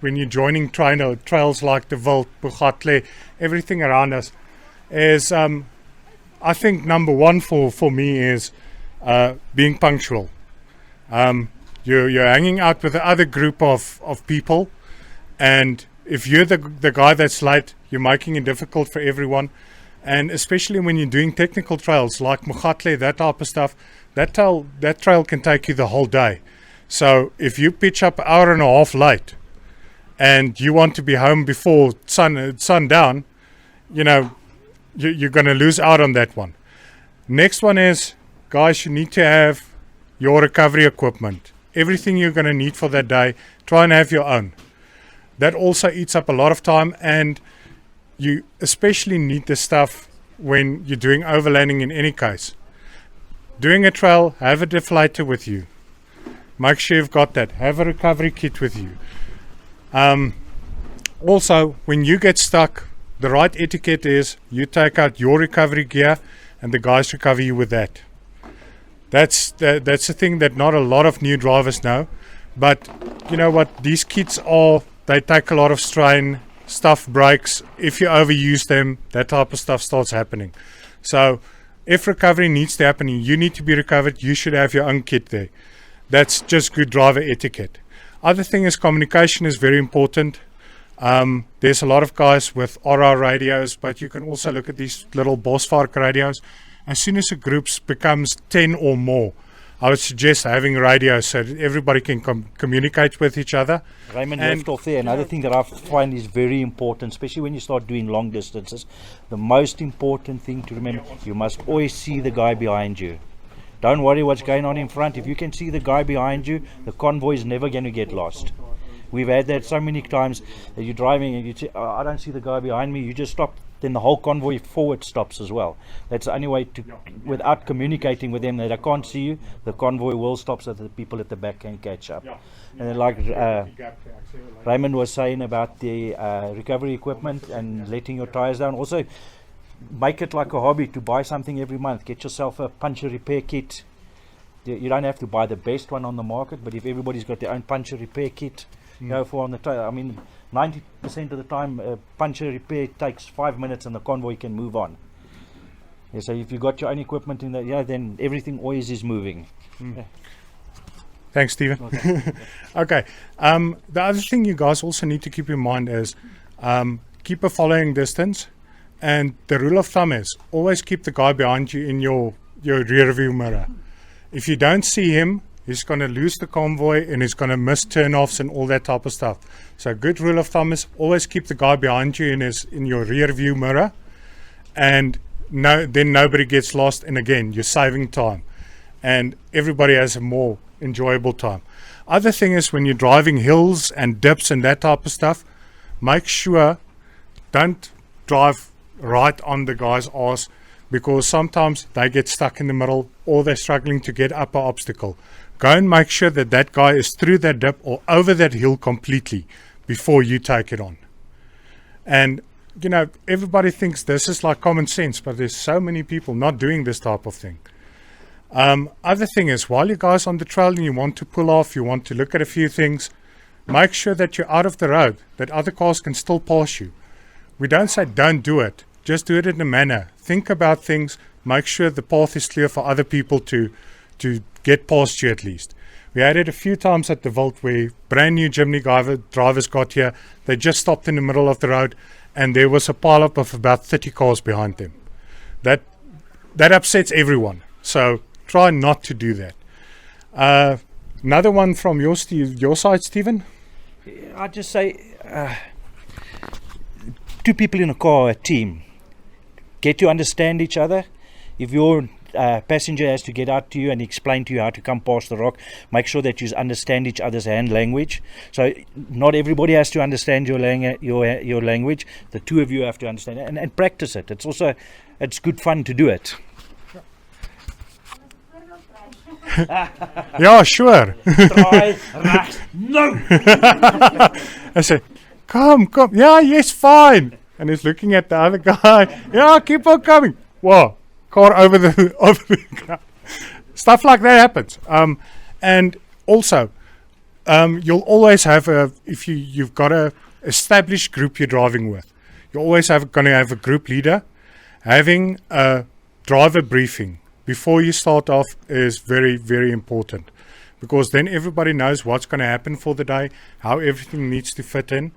when you're joining trails like the Wild, Bogatle, everything around us is I think number one for me is being punctual. You're hanging out with the other group of people, and if you're the guy that's late, you're making it difficult for everyone. And especially when you're doing technical trails like Bogatle, that type of stuff, that trail can take you the whole day. So if you pitch up an hour and a half late and you want to be home before sundown, you're going to lose out on that one. Next one is, guys, you need to have your recovery equipment. Everything you're going to need for that day, try and have your own. That also eats up a lot of time, and you especially need this stuff when you're doing overlanding in any case. Doing a trail, have a deflator with you. Make sure you've got that. Have a recovery kit with you. Also, when you get stuck, the right etiquette is you take out your recovery gear and the guys recover you with that. That's the thing that not a lot of new drivers know. But you know what? These kits they take a lot of strain. Stuff breaks. If you overuse them, that type of stuff starts happening. So if recovery needs to happen, you need to be recovered, you should have your own kit there. That's just good driver etiquette. Other thing is communication is very important. There's a lot of guys with RR radios, but you can also look at these little Bosvark radios. As soon as a group becomes 10 or more, I would suggest having radios so that everybody can communicate with each other. Raymond left off there. Another thing that I find is very important, especially when you start doing long distances, the most important thing to remember, you must always see the guy behind you. Don't worry what's going on in front. If you can see the guy behind you, the convoy is never going to get lost. We've had that so many times that you're driving and you say, oh, I don't see the guy behind me. You just stop. Then the whole convoy forward stops as well. That's the only way to, without communicating with them that I can't see you, the convoy will stop so that the people at the back can catch up. And then like Raymond was saying about the recovery equipment and letting your tires down. Also, make it like a hobby to buy something every month. Get yourself a puncture repair kit. You don't have to buy the best one on the market, but if everybody's got their own puncture repair kit, go for on the trail. I mean, 90% of the time, puncture repair takes 5 minutes and the convoy can move on. Yeah, so if you got your own equipment in there, then everything always is moving. Yeah. Thanks, Stephen. Okay. The other thing you guys also need to keep in mind is keep a following distance. And the rule of thumb is always keep the guy behind you in your rear view mirror. If you don't see him, he's going to lose the convoy and he's going to miss turnoffs and all that type of stuff. So a good rule of thumb is always keep the guy behind you in your rear view mirror, and then nobody gets lost, and again, you're saving time and everybody has a more enjoyable time. Other thing is when you're driving hills and dips and that type of stuff, make sure don't drive right on the guy's arse, because sometimes they get stuck in the middle or they're struggling to get up an obstacle. Go and make sure that that guy is through that dip or over that hill completely before you take it on. And everybody thinks this is like common sense, but there's so many people not doing this type of thing. Other thing is, while you guys on the trail and you want to pull off, you want to look at a few things, make sure that you're out of the road, that other cars can still pass you. We don't say don't do it, just do it in a manner. Think about things, make sure the path is clear for other people to get past you at least. We had it a few times at the Wild where brand new Jimny drivers got here. They just stopped in the middle of the road and there was a pile-up of about 30 cars behind them. That upsets everyone. So try not to do that. Another one from your side, Stephen? I'd just say two people in a car are a team. Get to understand each other. If your passenger has to get out to you and explain to you how to come past the rock, make sure that you understand each other's hand language. So not everybody has to understand your language. The two of you have to understand it and practice it. It's good fun to do it. Yeah, sure. Try, right, no. I say, come. Yeah, yes, fine. And he's looking at the other guy. Yeah, keep on coming. Whoa, car over the ground. Stuff like that happens. And also, you'll always have if you've got a established group you're driving with, you're always going to have a group leader. Having a driver briefing before you start off is very, very important, because then everybody knows what's going to happen for the day, how everything needs to fit in,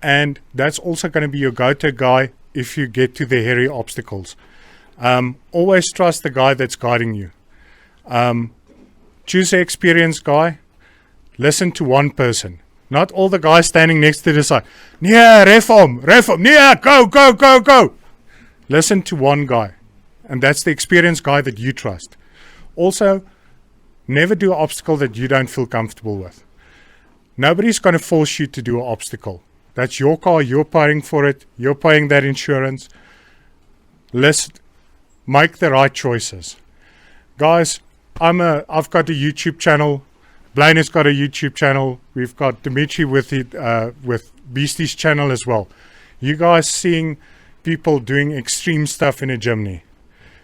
and that's also going to be your go-to guy if you get to the hairy obstacles. Always trust the guy that's guiding you. Choose an experienced guy. Listen to one person, not all the guys standing next to the side. Yeah, reform, yeah, go. Listen to one guy, and that's the experienced guy that you trust. Also, never do an obstacle that you don't feel comfortable with. Nobody's going to force you to do an obstacle. That's your car, you're paying for it, you're paying that insurance. Let's make the right choices. Guys, I've got a YouTube channel. Blaine has got a YouTube channel. We've got Dimitri with Beastie's channel as well. You guys seeing people doing extreme stuff in a Jimny.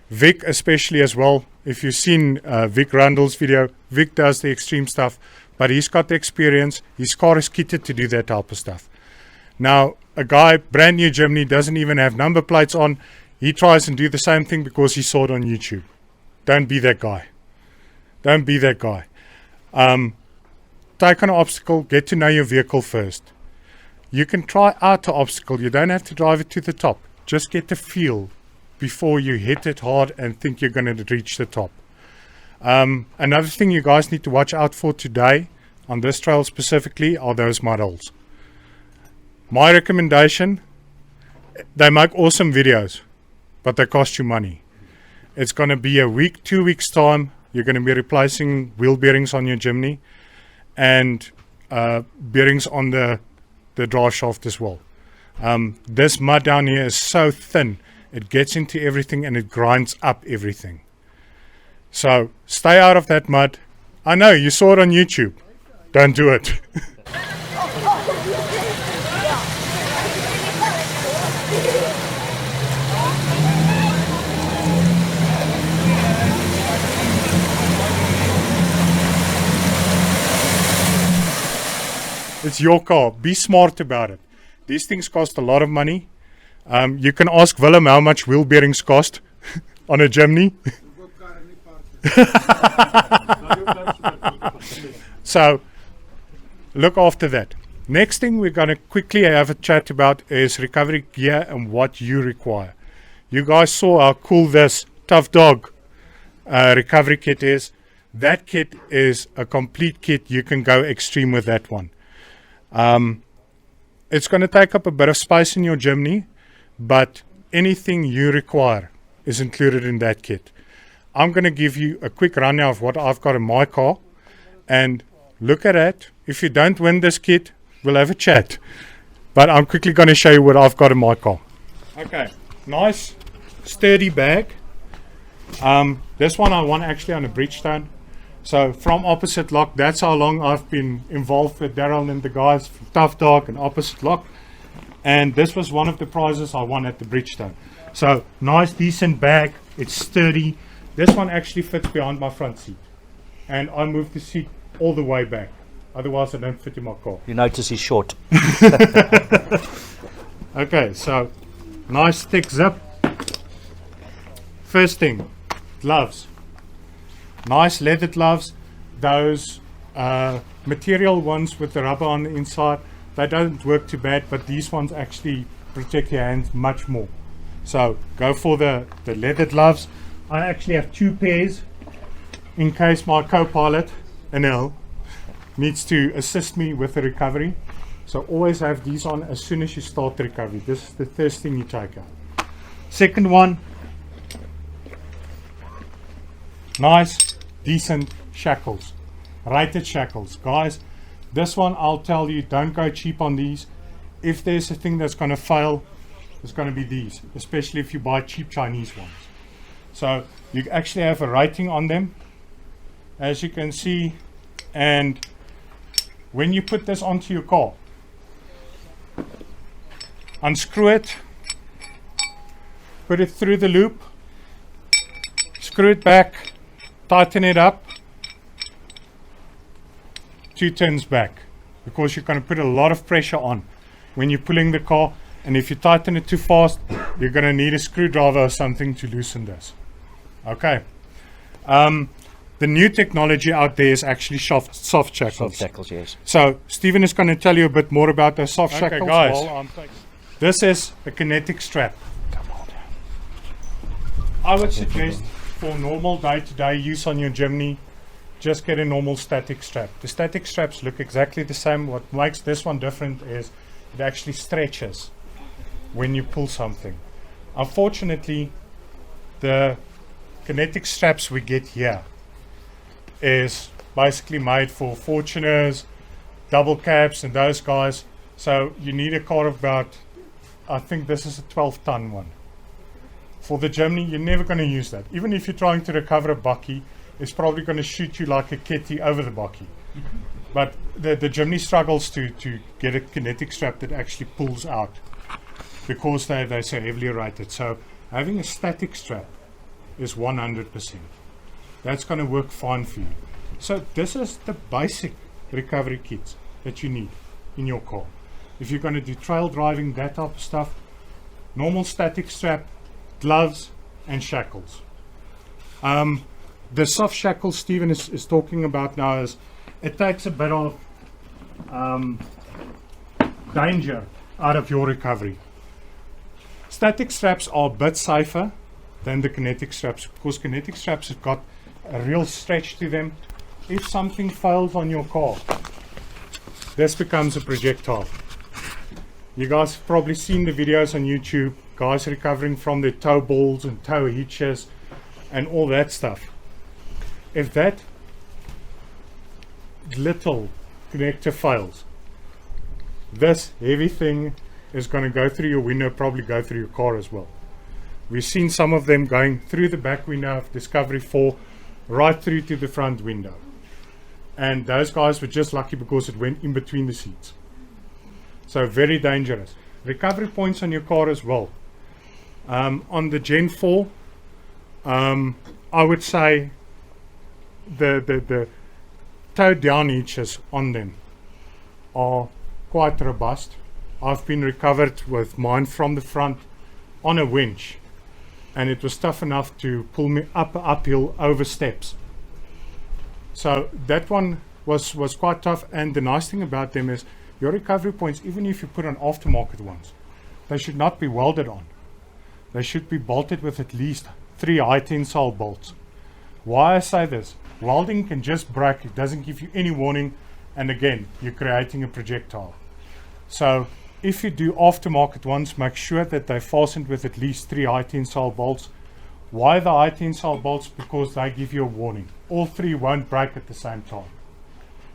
Vic especially as well. If you've seen Vic Randall's video, Vic does the extreme stuff, but he's got the experience. His car is kitted to do that type of stuff. Now, a guy, brand new Jimny, doesn't even have number plates on. He tries and do the same thing because he saw it on YouTube. Don't be that guy. Don't be that guy. Take on an obstacle, get to know your vehicle first. You can try out the obstacle. You don't have to drive it to the top. Just get the feel before you hit it hard and think you're going to reach the top. Another thing you guys need to watch out for today, on this trail specifically, are those muddles. My recommendation, they make awesome videos, but they cost you money. It's going to be a week, 2 weeks time. You're going to be replacing wheel bearings on your Jimny and bearings on the drive shaft as well. This mud down here is so thin, it gets into everything and it grinds up everything. So stay out of that mud. I know you saw it on YouTube. Don't do it. It's your car. Be smart about it. These things cost a lot of money. You can ask Willem how much wheel bearings cost on a Jimny. So look after that. Next thing we're going to quickly have a chat about is recovery gear and what you require. You guys saw how cool this Tough Dog recovery kit is. That kit is a complete kit. You can go extreme with that one. It's going to take up a bit of space in your Jimny, but anything you require is included in that kit. I'm going to give you a quick rundown of what I've got in my car, and look at it. If you don't win this kit, we'll have a chat, but I'm quickly going to show you what I've got in my car. Okay, nice sturdy bag. This one I want actually on a Bridgestone. So from Opposite Lock, that's how long I've been involved with Daryl and the guys from Tough Dog and Opposite Lock. And this was one of the prizes I won at the Bridgestone. So nice, decent bag. It's sturdy. This one actually fits behind my front seat. And I moved the seat all the way back. Otherwise I don't fit in my car. You notice he's short. Okay, so nice thick zip. First thing, gloves. Nice leather gloves. Those material ones with the rubber on the inside, they don't work too bad, but these ones actually protect your hands much more. So go for the leather gloves. I actually have 2 pairs in case my co-pilot, Anil, needs to assist me with the recovery. So always have these on as soon as you start the recovery. This is the first thing you take out. Second one, nice, decent shackles, rated shackles. Guys, this one I'll tell you, don't go cheap on these. If there's a thing that's going to fail, it's going to be these, especially if you buy cheap Chinese ones. So you actually have a rating on them, as you can see, and when you put this onto your car, unscrew it, put it through the loop, screw it back, tighten it up, 2 turns back, because you're going to put a lot of pressure on when you're pulling the car, and if you tighten it too fast, you're going to need a screwdriver or something to loosen this. Okay. The new technology out there is actually soft shackles. Soft shackles, yes. So Stephen is going to tell you a bit more about the soft shackles. Guys, this is a kinetic strap. I would suggest for normal day-to-day use on your Jimny, just get a normal static strap. The static straps look exactly the same. What makes this one different is it actually stretches when you pull something. Unfortunately, the kinetic straps we get here is basically made for Fortuners, double cabs and those guys. So you need a car of about, I think this is a 12-ton one. For the Jimny, you're never going to use that. Even if you're trying to recover a bakkie, it's probably going to shoot you like a kitty over the bakkie. But the Jimny struggles to get a kinetic strap that actually pulls out, because they're so heavily rated. So having a static strap is 100%. That's going to work fine for you. So this is the basic recovery kits that you need in your car. If you're going to do trail driving, that type of stuff, normal static strap, gloves and shackles. The soft shackles Stephen is talking about now is, it takes a bit of danger out of your recovery. Static straps are a bit safer than the kinetic straps, because kinetic straps have got a real stretch to them. If something fails on your car, this becomes a projectile. You guys have probably seen the videos on YouTube, guys recovering from their tow balls and tow hitches and all that stuff. If that little connector fails, this heavy thing is going to go through your window, probably go through your car as well. We've seen some of them going through the back window of Discovery 4 right through to the front window, and those guys were just lucky because it went in between the seats. So very dangerous. Recovery points on your car as well. On the Gen 4, I would say the tow down hitches on them are quite robust. I've been recovered with mine from the front on a winch, and it was tough enough to pull me uphill over steps. So that one was quite tough, and the nice thing about them is your recovery points, even if you put on aftermarket ones, they should not be welded on. They should be bolted with at least 3 high tensile bolts. Why I say this? Welding can just break, it doesn't give you any warning, and again, you're creating a projectile. So if you do aftermarket ones, make sure that they're fastened with at least 3 high tensile bolts. Why the high tensile bolts? Because they give you a warning. All 3 won't break at the same time.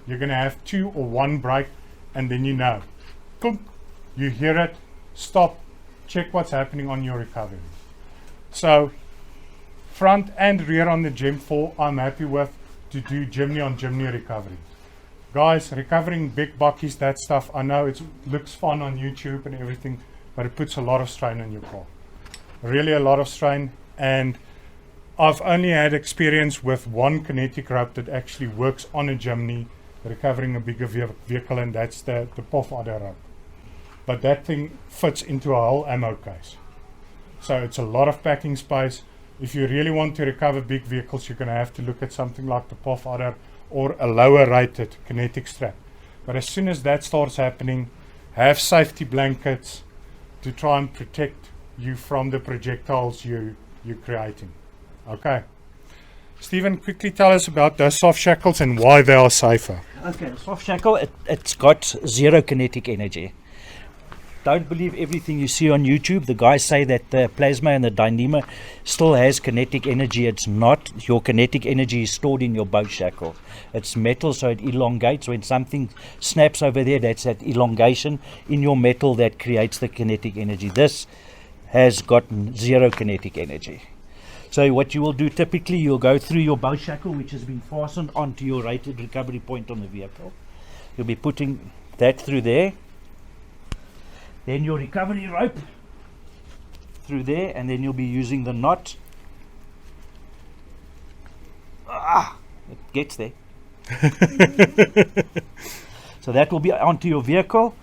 You're going to have 2 or 1 break, and then you know. Clunk, you hear it, stop, check what's happening on your recovery. So front and rear on the Gen 4, I'm happy with to do Jimny on Jimny recovery. Guys, recovering big bakkies, that stuff, I know it looks fun on YouTube and everything, but it puts a lot of strain on your car. Really a lot of strain, and I've only had experience with one kinetic rope that actually works on a Jimny recovering a bigger vehicle, and that's the POF other rope. But that thing fits into a whole ammo case. So it's a lot of packing space. If you really want to recover big vehicles, you're going to have to look at something like the POF other or a lower rated kinetic strap. But as soon as that starts happening, have safety blankets to try and protect you from the projectiles you're creating. Okay. Stephen, quickly tell us about those soft shackles and why they are safer. Okay, soft shackle, it's got 0 kinetic energy. Don't believe everything you see on YouTube. The guys say that the plasma and the dynamo still has kinetic energy. It's not. Your kinetic energy is stored in your bow shackle. It's metal, so it elongates. When something snaps over there, that's that elongation in your metal that creates the kinetic energy. This has got 0 kinetic energy. So what you will do typically, you'll go through your bow shackle, which has been fastened onto your rated recovery point on the vehicle. You'll be putting that through there. Then your recovery rope through there, and then you'll be using the knot. It gets there. So that will be onto your vehicle.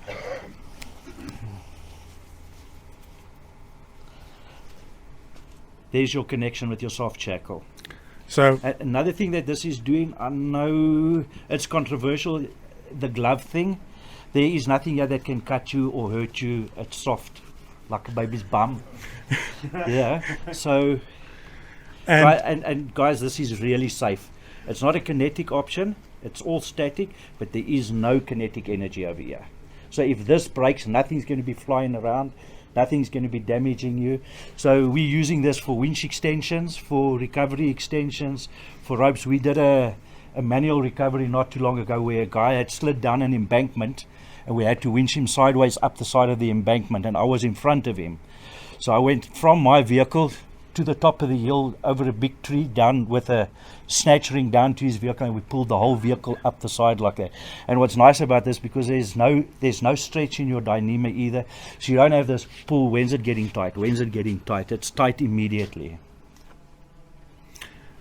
There's your connection with your soft shackle. So Another thing that this is doing, I know it's controversial, the glove thing. There is nothing here that can cut you or hurt you. It's soft, like a baby's bum. Yeah. So, and guys, this is really safe. It's not a kinetic option. It's all static, but there is no kinetic energy over here. So if this breaks, nothing's going to be flying around. Nothing's going to be damaging you. So we're using this for winch extensions, for recovery extensions, for ropes. We did a manual recovery not too long ago where a guy had slid down an embankment and we had to winch him sideways up the side of the embankment, and I was in front of him. So I went from my vehicle to the top of the hill over a big tree, down with a snatch ring down to his vehicle, and we pulled the whole vehicle up the side like that. And what's nice about this, because there's no stretch in your dyneema either, so you don't have this pull, when's it getting tight, it's tight immediately.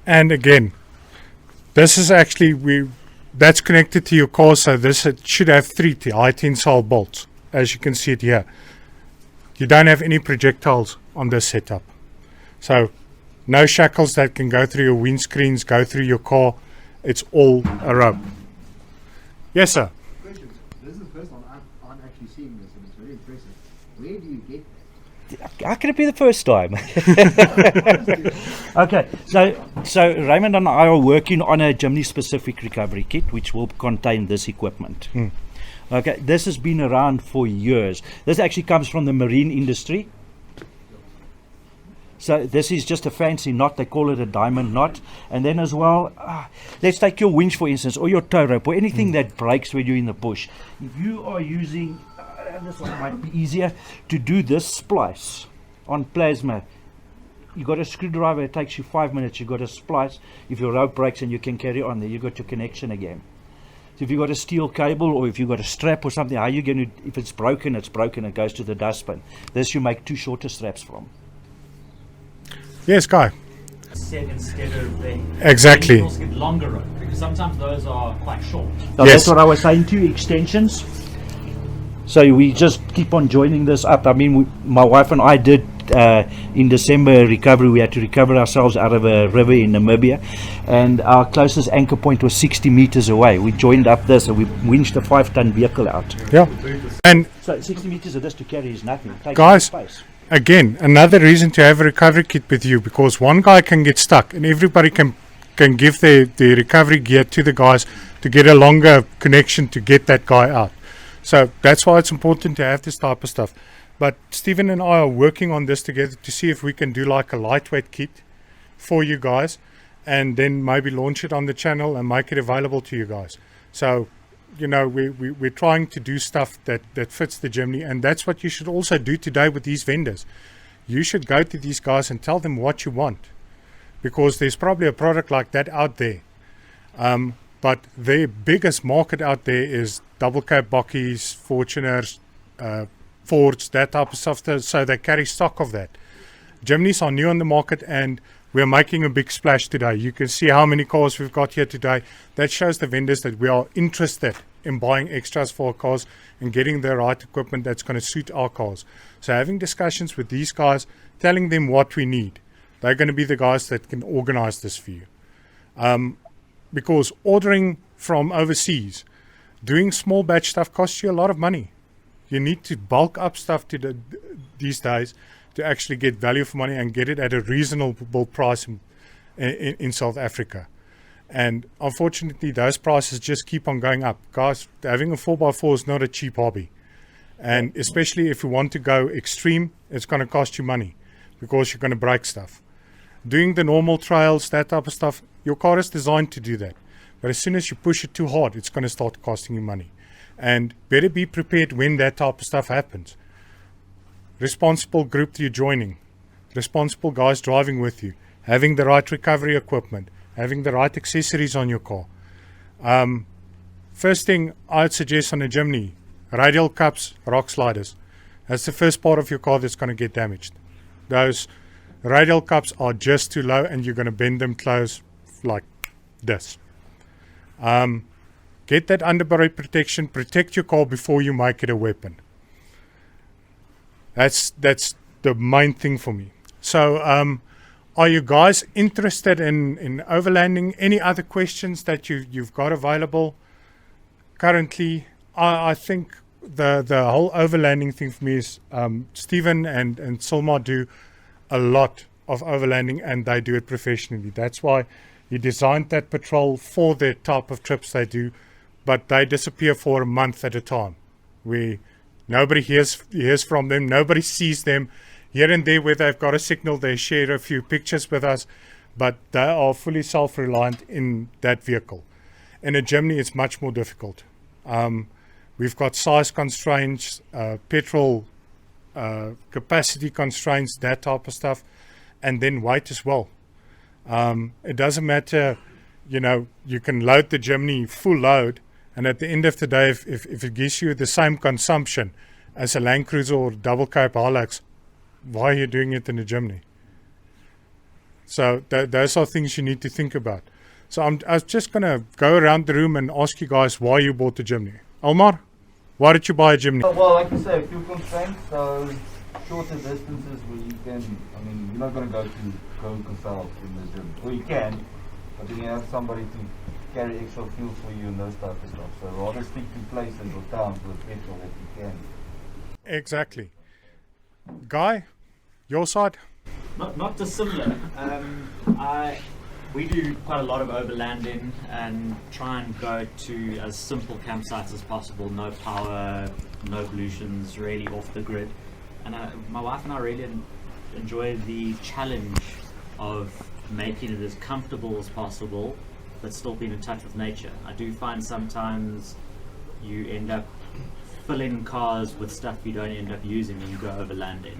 And again, this is actually that's connected to your car, so it should have 3 high tensile bolts, as you can see it here. You don't have any projectiles on this setup. So no shackles that can go through your windscreens, go through your car. It's all a rope. Yes, sir. Questions. This is the first time I'm actually seeing this, and it's very impressive. Where do you get that? How can it be the first time? Okay, so Raymond and I are working on a Jimny specific recovery kit which will contain this equipment. Okay, this has been around for years. This actually comes from the marine industry. So this is just a fancy knot, they call it a diamond knot. And then as well, let's take your winch for instance, or your tow rope, or anything that breaks when you're in the bush. If you are using, this one might be easier, to do this splice on plasma, you got a screwdriver, it takes you 5 minutes, you got a splice. If your rope breaks and you can carry on there, you got your connection again. So if you got a steel cable, or if you got a strap or something, how are you going to, if it's broken, it goes to the dustbin. This you make 2 shorter straps from. Yes, Guy. Said instead of the Exactly. you also get longer rope, because sometimes those are quite short. So Yes. that's what I was saying, 2 extensions. So we just keep on joining this up. I mean, my wife and I did in December recovery. We had to recover ourselves out of a river in Namibia, and our closest anchor point was 60 meters away. We joined up this and we winched a 5-ton vehicle out. Yeah. And So 60 meters of this to carry is nothing. It takes Guys, up space. again, another reason to have a recovery kit with you, because one guy can get stuck and everybody can give the recovery gear to the guys to get a longer connection to get that guy out. So that's why it's important to have this type of stuff. But Stephen and I are working on this together to see if we can do like a lightweight kit for you guys, and then maybe launch it on the channel and make it available to you guys. So, you know, we're trying to do stuff that fits the Jimny, and that's what you should also do today with these vendors. You should go to these guys and tell them what you want, because there's probably a product like that out there. But their biggest market out there is double cab bockies, Fortuners, Fords, that type of stuff. So they carry stock of that. Jimnys are new on the market, and we're making a big splash today. You can see how many cars we've got here today. That shows the vendors that we are interested in buying extras for our cars and getting the right equipment that's going to suit our cars. So having discussions with these guys, telling them what we need. They're going to be the guys that can organize this for you. Because ordering from overseas, doing small batch stuff costs you a lot of money. You need to bulk up stuff these days to actually get value for money and get it at a reasonable price in South Africa. And unfortunately, those prices just keep on going up. Guys, having a 4x4 is not a cheap hobby. And especially if you want to go extreme, it's going to cost you money because you're going to break stuff. Doing the normal trails, that type of stuff, your car is designed to do that. But as soon as you push it too hard, it's going to start costing you money. And better be prepared when that type of stuff happens. Responsible group that you're joining, responsible guys driving with you, having the right recovery equipment, having the right accessories on your car. First thing I'd suggest on a Jimny, radial cups, rock sliders. That's the first part of your car that's going to get damaged. Those radial cups are just too low and you're going to bend them close like this. Get that underbody protection. Protect your car before you make it a weapon. That's the main thing for me. So, are you guys interested in overlanding? Any other questions that you've got available currently? I think the whole overlanding thing for me is Stephen and Silmar do a lot of overlanding, and they do it professionally. That's why he designed that patrol for the type of trips they do, but they disappear for a month at a time. Nobody hears from them, nobody sees them. Here and there where they've got a signal, they share a few pictures with us, but they are fully self-reliant in that vehicle. In a Jimny, it's much more difficult. We've got size constraints, petrol capacity constraints, that type of stuff, and then weight as well. It doesn't matter, you can load the Jimny full load, and at the end of the day, if it gives you the same consumption as a Land Cruiser or double cab Hilux, why are you doing it in a Jimny? So those are things you need to think about. So I was just going to go around the room and ask you guys why you bought the Jimny. Almar, why did you buy a Jimny? Well, like you say, fuel constraints, so shorter distances where you can, you're not going to go consult in the gym. Well, you can, but then you have somebody to carry extra fuel for you and those type of stuff. So rather stick to places or towns with petrol if you can. Exactly. Guy, your side? Not dissimilar. We do quite a lot of overlanding and try and go to as simple campsites as possible. No power, no pollutions, really off the grid. And my wife and I really enjoy the challenge of making it as comfortable as possible, but still being in touch with nature. I do find sometimes you end up filling cars with stuff you don't end up using when you go overlanding.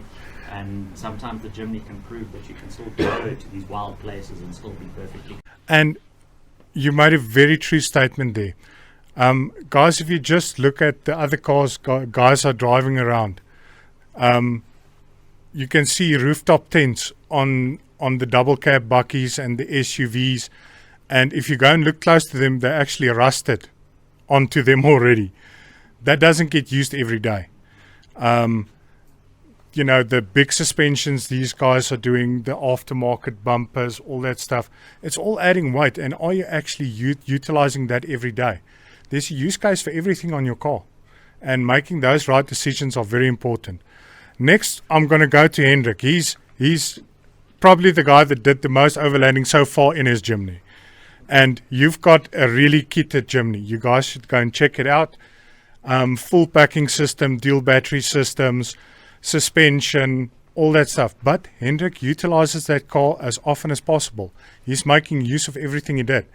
And sometimes the Jimny can prove that you can still go to these wild places and still be perfectly. And you made a very true statement there. Guys, if you just look at the other cars guys are driving around, you can see rooftop tents on the double cab buckies and the SUVs. And if you go and look close to them, they're actually rusted onto them already. That doesn't get used every day. The big suspensions these guys are doing, the aftermarket bumpers, all that stuff, it's all adding weight. And are you actually utilizing that every day? There's a use case for everything on your car, and making those right decisions are very important. Next, I'm going to go to Hendrik. He's probably the guy that did the most overlanding so far in his Jimny. And you've got a really kitted Jimny. You guys should go and check it out. Full packing system, dual battery systems, suspension, all that stuff. But Hendrik utilizes that car as often as possible. He's making use of everything he did.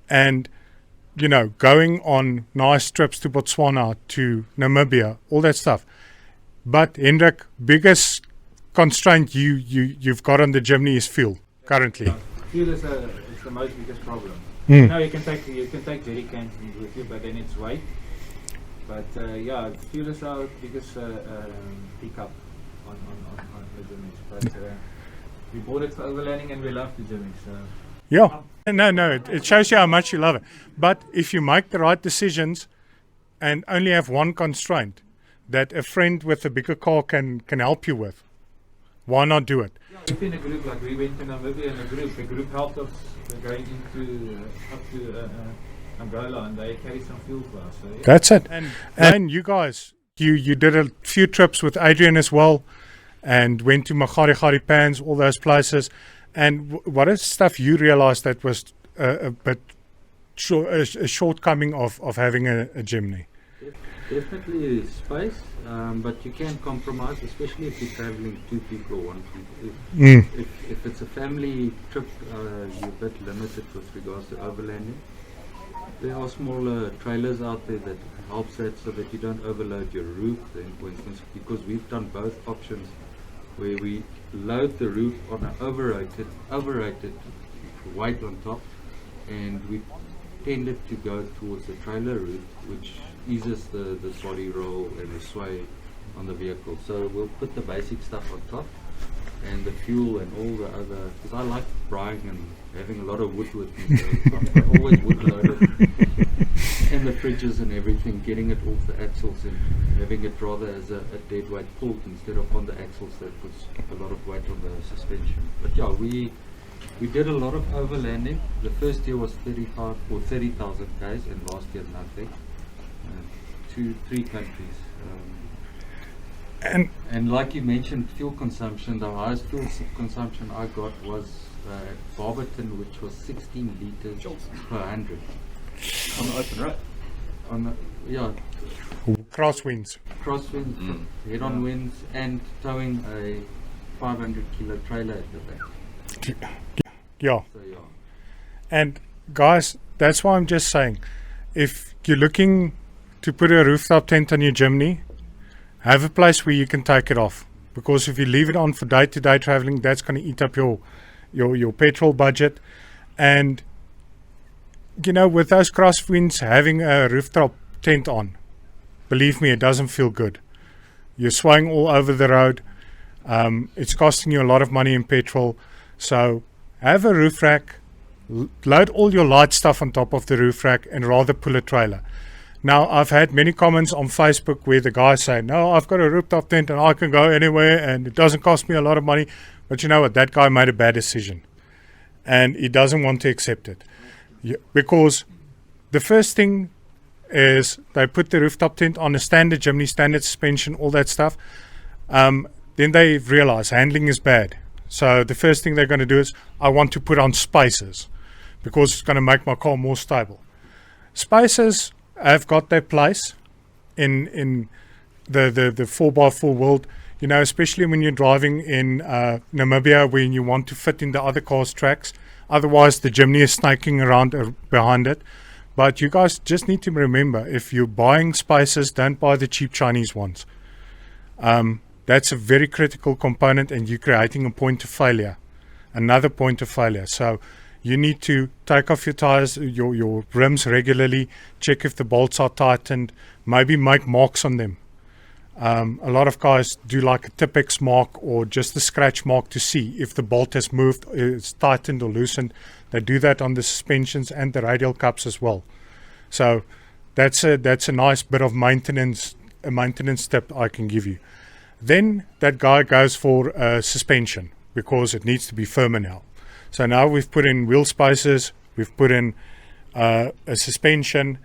And, going on nice trips to Botswana, to Namibia, all that stuff. But Hendrik, biggest constraint you've got on the Jimny is fuel currently. Fuel is the most biggest problem. Mm. You can take jerry cans with you, but then it's weight. But fuel is our biggest pickup on the Jimny. But we bought it for overlanding and we love the Jimny. So. Yeah, no, it shows you how much you love it. But if you make the right decisions and only have one constraint that a friend with a bigger car can help you with, why not do it? Yeah, if in a group, like we went to Namibia in a group, the group helped us going up to Angola, and they carried some fuel for us. So, yeah. That's it. And you guys, you did a few trips with Adrian as well, and went to Magari Pans, all those places. And what is stuff you realized that was a shortcoming of having a Jimny? Definitely space, but you can compromise, especially if you're traveling 2 people or 1 people. If it's a family trip, you're a bit limited with regards to overlanding. There are smaller trailers out there that helps that, so that you don't overload your roof. Then, for instance, because we've done both options, where we load the roof on an overrated weight on top, and we tended to go towards the trailer roof, which eases the body roll and the sway on the vehicle. So we'll put the basic stuff on top, and the fuel and all the other, because I like buying and having a lot of wood with me, so I'm always wood loaded. And then the fridges and everything, getting it off the axles and having it rather as a dead weight pulled instead of on the axles, that puts a lot of weight on the suspension. But yeah, we did a lot of overlanding. The first year was 35 or 30,000 k's, and last year nothing. 2-3 countries. And like you mentioned, fuel consumption, the highest fuel consumption I got was at Barberton, which was 16 litres per 100. On the open road. On the, yeah, Crosswinds. crosswinds, head-on winds, and towing a 500 kilo trailer at the back. Yeah. So yeah. And guys, that's why I'm just saying, if you're looking to put a rooftop tent on your Jimny, have a place where you can take it off. Because if you leave it on for day-to-day traveling, that's going to eat up your petrol budget. And you know, with those crosswinds, having a rooftop tent on, believe me, it doesn't feel good. You're swaying all over the road. It's costing you a lot of money in petrol. So have a roof rack, load all your light stuff on top of the roof rack, and rather pull a trailer. Now, I've had many comments on Facebook where the guys say, no, I've got a rooftop tent and I can go anywhere and it doesn't cost me a lot of money. But you know what? That guy made a bad decision and he doesn't want to accept it. Because the first thing is they put the rooftop tent on a standard Jimny, standard suspension, all that stuff. Then they realize handling is bad. So the first thing they're going to do is, I want to put on spacers because it's going to make my car more stable. Spacers have got their place in the 4x4 world, you know, especially when you're driving in Namibia, when you want to fit in the other cars' tracks. Otherwise, the Jimny is snaking around behind it. But you guys just need to remember, if you're buying spacers, don't buy the cheap Chinese ones. That's a very critical component, and you're creating a point of failure, another point of failure. So you need to take off your tires, your rims regularly, check if the bolts are tightened, maybe make marks on them. A lot of guys do like a Tipex mark or just a scratch mark to see if the bolt has moved, it's tightened or loosened. They do that on the suspensions and the radial cups as well. So that's a nice bit of maintenance, a maintenance tip I can give you. Then that guy goes for a suspension because it needs to be firmer now. So now we've put in wheel spacers, we've put in a suspension,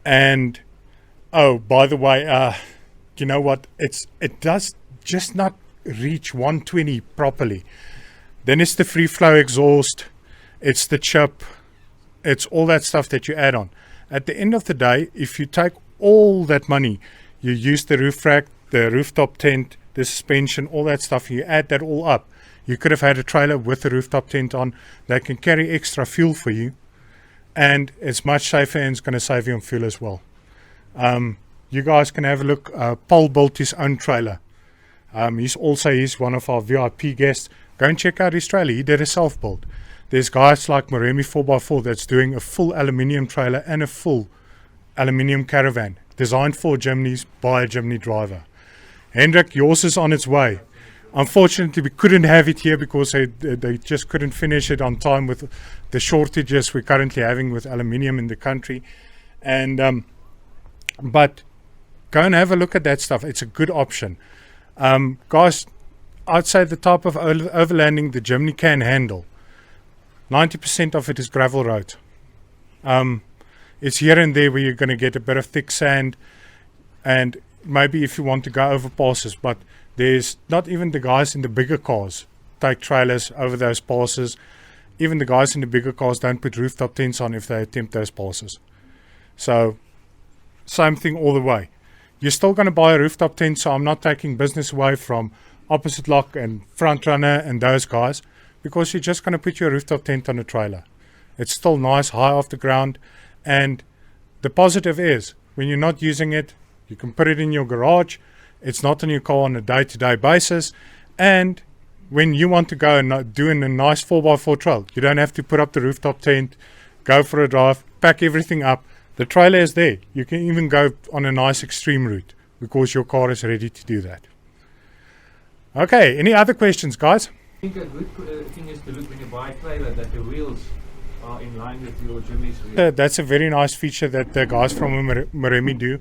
and oh, by the way, you know what? It does just not reach 120 properly. Then it's the free flow exhaust, it's the chip, it's all that stuff that you add on. At the end of the day, if you take all that money, you use the roof rack, the rooftop tent, the suspension, all that stuff, you add that all up. You could have had a trailer with a rooftop tent on that can carry extra fuel for you, and it's much safer and it's going to save you on fuel as well. You guys can have a look. Paul built his own trailer. He's one of our VIP guests. Go and check out his trailer. He did a self-build. There's guys like Moremi 4x4 that's doing a full aluminium trailer and a full aluminium caravan designed for Jimnys by a Jimny driver. Hendrik, yours is on its way. Unfortunately, we couldn't have it here because they just couldn't finish it on time with the shortages we're currently having with aluminium in the country. And but go and have a look at that stuff. It's a good option. Guys, I'd say the type of overlanding the Jimny can handle, 90% of it is gravel road. It's here and there where you're going to get a bit of thick sand, and maybe if you want to go over passes, but there's not even the guys in the bigger cars take trailers over those passes. Even the guys in the bigger cars don't put rooftop tents on if they attempt those passes. So same thing all the way. You're still going to buy a rooftop tent, so I'm not taking business away from Opposite Lock and Front Runner and those guys, because you're just going to put your rooftop tent on a trailer. It's still nice, high off the ground, and the positive is when you're not using it, you can put it in your garage. It's not on your car on a day-to-day basis, and when you want to go and do a nice 4x4 trail, you don't have to put up the rooftop tent, go for a drive, pack everything up. The trailer is there. You can even go on a nice extreme route because your car is ready to do that. Okay, any other questions, guys? I think a good thing is to look when you buy a trailer that the wheels are in line with your Jimmy's wheel. That's a very nice feature that the guys from Maremi do.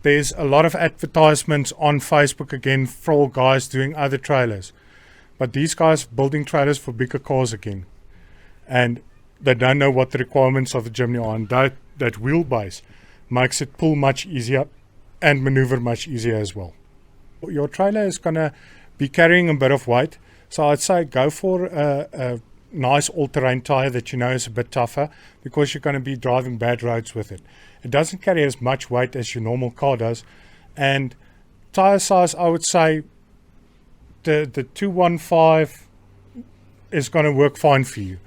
There's a lot of advertisements on Facebook again for guys doing other trailers. But these guys building trailers for bigger cars again. And they don't know what the requirements of the Jimny are. And that wheelbase makes it pull much easier and maneuver much easier as well. Your trailer is going to be carrying a bit of weight. So I'd say go for a nice all-terrain tire that you know is a bit tougher, because you're going to be driving bad roads with it. It doesn't carry as much weight as your normal car does. And tire size, I would say the 215 is going to work fine for you.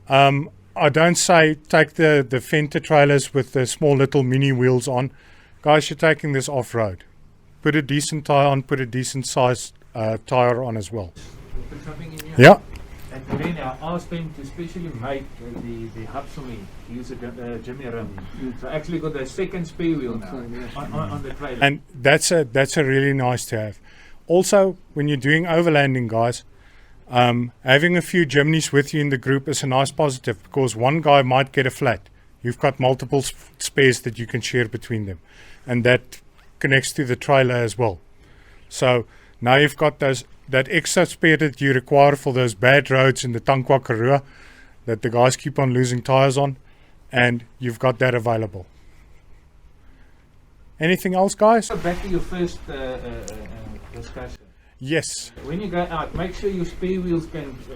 I don't say take the Fender trailers with the small little mini wheels on. Guys, you're taking this off-road. Put a decent tire on, put a decent size tire on as well. Put something in here. Yeah. And then I asked them to specially make the hubs for me. Use a Jimny rim. So I actually got the second spare wheel now on the trailer. And that's a really nice to have. Also, when you're doing overlanding, guys, having a few Jimnys with you in the group is a nice positive, because one guy might get a flat. You've got multiple spares that you can share between them, and that connects to the trailer as well. So now you've got that extra spare that you require for those bad roads in the Tankwa Karoo that the guys keep on losing tires on, and you've got that available. Anything else, guys? Back to your first discussion. Yes. When you go out, make sure your spare wheels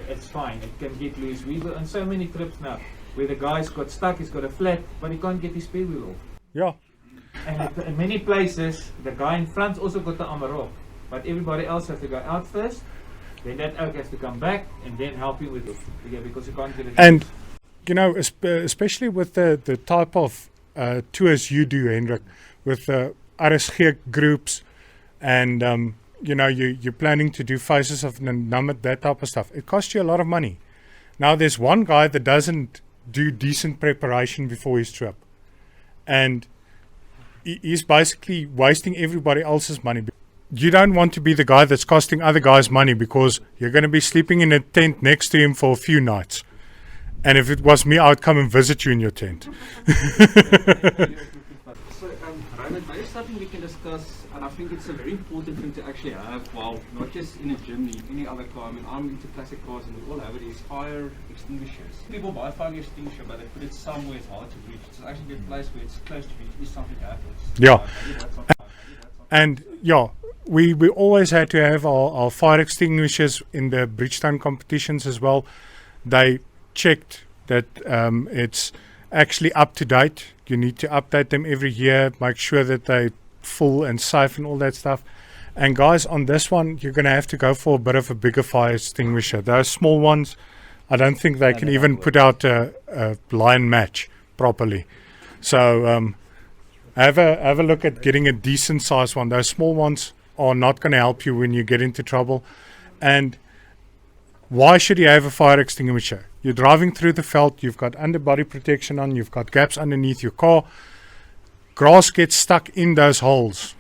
it's fine, it can get loose. We've on so many trips now where the guy's got stuck, he's got a flat, but he can't get his spare wheel off. Yeah. And in many places, the guy in front's also got the armor off, but everybody else has to go out first, then that oak has to come back and then help you with it, because you can't get it. And, you know, especially with the type of tours you do, Hendrik, with the RSG groups, and you know, you're planning to do faces of Namit, that type of stuff. It costs you a lot of money. Now, there's one guy that doesn't do decent preparation before his trip, and he's basically wasting everybody else's money. You don't want to be the guy that's costing other guys money, because you're going to be sleeping in a tent next to him for a few nights. And if it was me, I would come and visit you in your tent. So, Reinhard, maybe something we can discuss, and I think it's a very important thing to actually have, well, not just in a Jimny, any other car. I mean, I'm into classic cars and we all have it, is fire extinguishers. People buy a fire extinguisher, but they put it somewhere it's hard to reach. It's actually a place where it's close to reach if something happens. Yeah. And yeah, we always had to have our fire extinguishers in the Bridgestone competitions as well. They checked that it's actually up to date. You need to update them every year, make sure that they're full and safe and all that stuff. And guys, on this one, you're going to have to go for a bit of a bigger fire extinguisher. Those small ones, I don't think they can even put out a line match properly. So have a look at getting a decent size one. Those small ones are not going to help you when you get into trouble. And why should you have a fire extinguisher? You're driving through the veld, you've got underbody protection on, you've got gaps underneath your car. Grass gets stuck in those holes.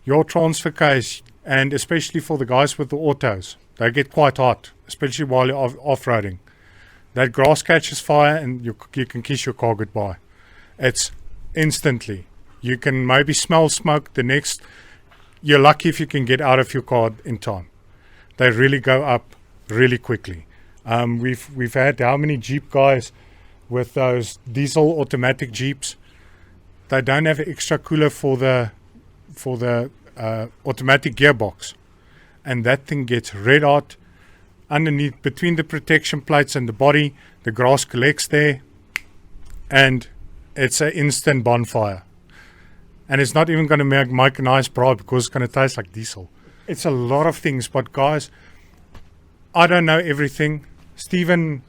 Your transfer case, and especially for the guys with the autos, they get quite hot, especially while you're off-roading. That grass catches fire and you can kiss your car goodbye. It's instantly. You can maybe smell smoke the next. You're lucky if you can get out of your car in time. They really go up really quickly. We've had how many Jeep guys with those diesel automatic Jeeps? They don't have an extra cooler for the automatic gearbox, and that thing gets red hot underneath between the protection plates and the body. The grass collects there, and it's an instant bonfire. And it's not even going to make a nice braai, because it's going to taste like diesel. It's a lot of things, but guys, I don't know everything. Stephen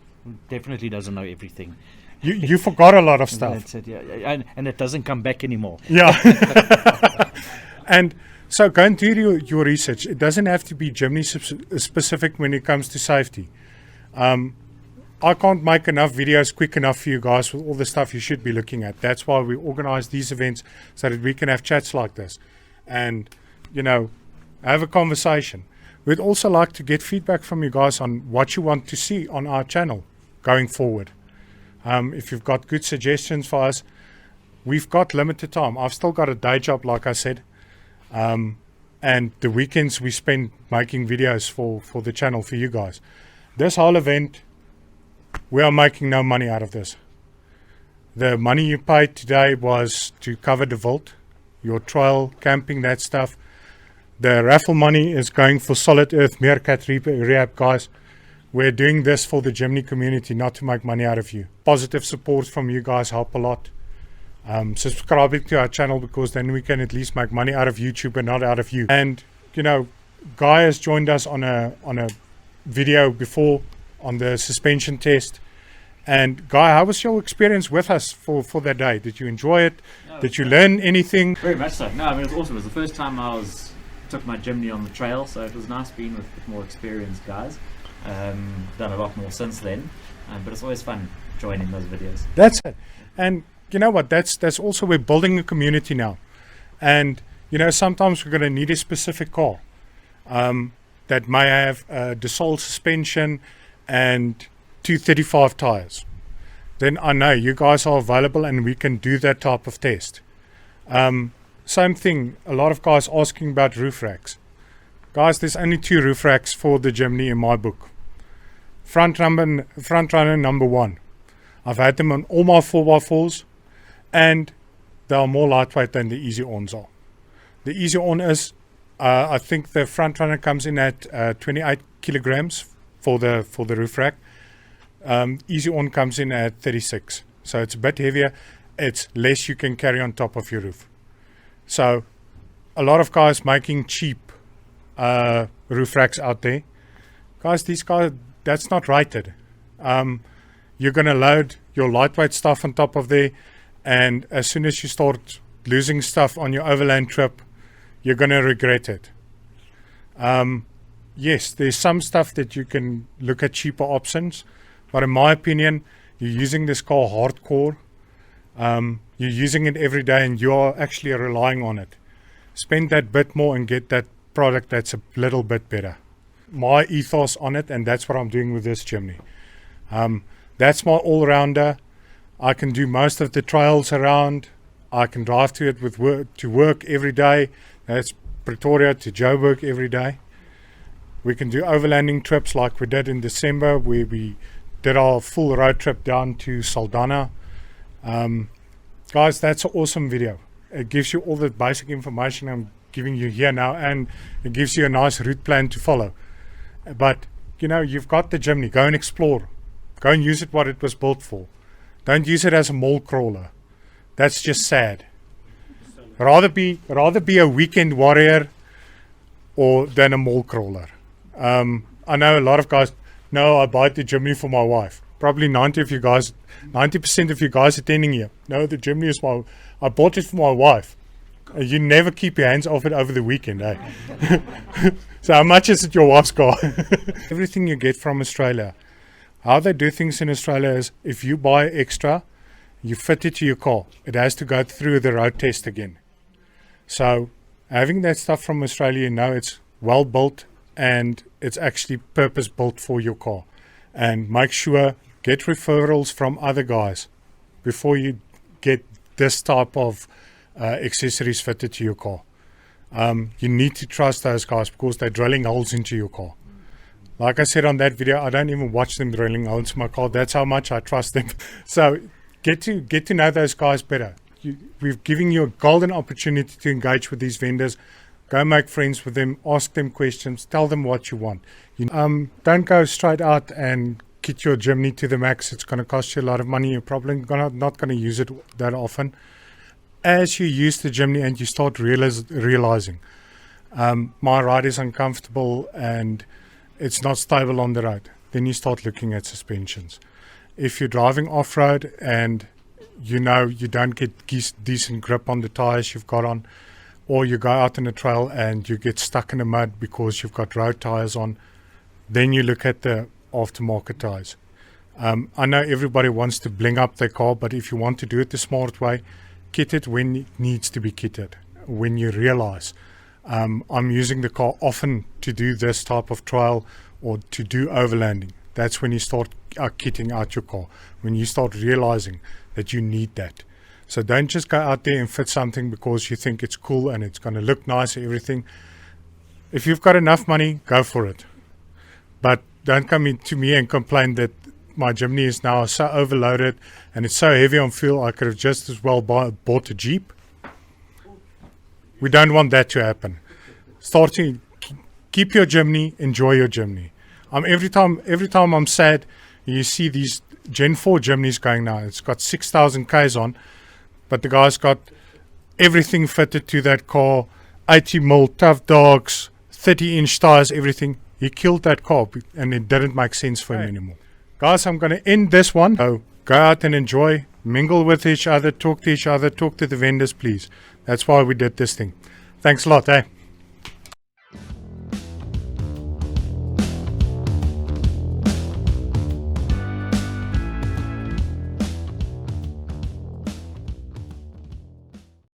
Definitely doesn't know everything. You forgot a lot of stuff. That's it, yeah. And it doesn't come back anymore. Yeah. And so go and do your research. It doesn't have to be Jimny specific when it comes to safety. I can't make enough videos quick enough for you guys with all the stuff you should be looking at. That's why we organize these events, so that we can have chats like this and, you know, have a conversation. We'd also like to get feedback from you guys on what you want to see on our channel going forward. If you've got good suggestions for us, we've got limited time. I've still got a day job, like I said. And the weekends we spend making videos for the channel, for you guys. This whole event, we are making no money out of this. The money you paid today was to cover the vault, your trail, camping, that stuff. The raffle money is going for Solid Earth Meerkat Rehab, guys. We're doing this for the Jimny community, not to make money out of you. Positive support from you guys help a lot. Subscribing to our channel, because then we can at least make money out of YouTube and not out of you. And you know, Guy has joined us on a video before on the suspension test. And Guy, how was your experience with us for that day? Did you enjoy it? No, Did you learn anything? Very much so. No, I mean, it was awesome. It was the first time I took my Jimny on the trail, so it was nice being with more experienced guys. Done a lot more since then, but it's always fun joining those videos. That's it. And you know what? That's also, we're building a community now. And you know, sometimes we're going to need a specific car that may have a Dassault suspension and 235 tires. Then I know you guys are available and we can do that type of test. Same thing, a lot of guys asking about roof racks. Guys, there's only 2 roof racks for the Jimny in my book. Front runner number 1. I've had them on all my 4x4s, and they are more lightweight than the Easy Ons are. The Easy On is, I think the front runner comes in at 28 kilograms for the roof rack. Easy On comes in at 36, so it's a bit heavier. It's less you can carry on top of your roof. So a lot of guys making cheap roof racks out there. Guys, these guys, that's not rated. You're going to load your lightweight stuff on top of there, and as soon as you start losing stuff on your overland trip, you're going to regret it. Yes, there's some stuff that you can look at cheaper options, but in my opinion, you're using this car hardcore. You're using it every day and you're actually relying on it. Spend that bit more and get that product that's a little bit better. My ethos on it, and that's what I'm doing with this Jimny. That's my all-rounder. I can do most of the trails around. I can drive to it to work every day. That's Pretoria to Joburg every day. We can do overlanding trips like we did in December, where we did our full road trip down to Saldanha. Guys, that's an awesome video. It gives you all the basic information I'm giving you here now, and it gives you a nice route plan to follow. But you know, you've got the Jimny. Go and explore. Go and use it what it was built for. Don't use it as a mole crawler. That's just sad. Rather be a weekend warrior than a mole crawler. I know a lot of guys, no, I buy the Jimny for my wife. Probably 90% of you guys attending here. No, the Jimny is I bought it for my wife. You never keep your hands off it over the weekend, eh? So how much is it your wife's car? Everything you get from Australia. How they do things in Australia is, if you buy extra, you fit it to your car. It has to go through the road test again. So having that stuff from Australia, you know, it's well built and it's actually purpose built for your car. And make sure, get referrals from other guys before you get this type of accessories fitted to your car. You need to trust those guys because they're drilling holes into your car. Like I said on that video, I don't even watch them drilling holes in my car. That's how much I trust them. So get to know those guys better. We've given you a golden opportunity to engage with these vendors. Go make friends with them, ask them questions, tell them what you want. Don't go straight out and kit your Jimny to the max. It's going to cost you a lot of money. You're probably not going to use it that often. As you use the Jimny and you start realizing my ride is uncomfortable and it's not stable on the road, then you start looking at suspensions. If you're driving off-road and you know you don't get decent grip on the tires you've got on, or you go out on a trail and you get stuck in the mud because you've got road tires on, then you look at the aftermarket tires. I know everybody wants to bling up their car, but if you want to do it the smart way, kit it when it needs to be kitted. When you realize I'm using the car often to do this type of trial or to do overlanding, that's when you start are kitting out your car, when you start realizing that you need that. So don't just go out there and fit something because you think it's cool and it's going to look nice and everything. If you've got enough money, go for it. But don't come in to me and complain that my Jimny is now so overloaded and it's so heavy on fuel, I could have just as well bought a Jeep. We don't want that to happen. Keep your Jimny, enjoy your Jimny. Every time I'm sad, you see these Gen 4 Jimnys going now. It's got 6,000 Ks on, but the guy's got everything fitted to that car, 80mm tough dogs, 30-inch tires, everything. He killed that car and it didn't make sense for him anymore. Guys, I'm going to end this one. So go out and enjoy, mingle with each other, talk to each other, talk to the vendors, please. That's why we did this thing. Thanks a lot, eh?